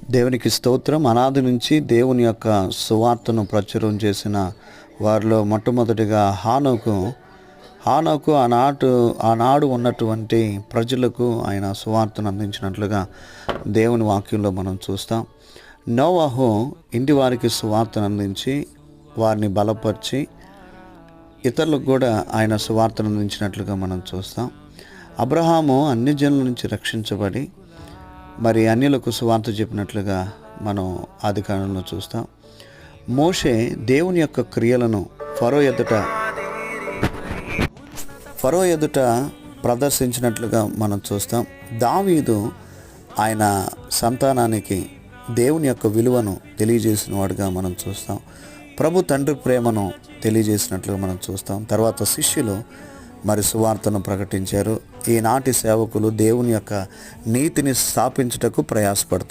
దేవునికి స్తోత్రం. అనాది నుంచి దేవుని యొక్క సువార్తను ప్రచురం చేసిన వారిలో మొట్టమొదటిగా హానోకు ఆనాడు ఉన్నటువంటి ప్రజలకు ఆయన సువార్తను అందించినట్లుగా దేవుని వాక్యంలో మనం చూస్తాం. నోవహు ఇంటి వారికి సువార్తను అందించి వారిని బలపరిచి ఇతరులకు కూడా ఆయన సువార్తను అందించినట్లుగా మనం చూస్తాం. అబ్రహాము అన్ని జనుల నుంచి రక్షించబడి మరి అన్యులకు సువార్త చెప్పినట్లుగా మనం ఆదికాండంలో చూస్తాం. మోషే దేవుని యొక్క క్రియలను ఫరో ఎదుట ప్రదర్శించినట్లుగా మనం చూస్తాం. దావీదు ఆయన సంతానానికి దేవుని యొక్క విలువను తెలియజేసిన వాడుగా మనం చూస్తాం. ప్రభు తండ్రి ప్రేమను తెలియజేసినట్లుగా మనం చూస్తాం. తర్వాత శిష్యులు మరి సువార్తను ప్రకటించారు. ఈనాటి సేవకులు దేవుని యొక్క నీతిని స్థాపించుటకు ప్రయాసపడతారు.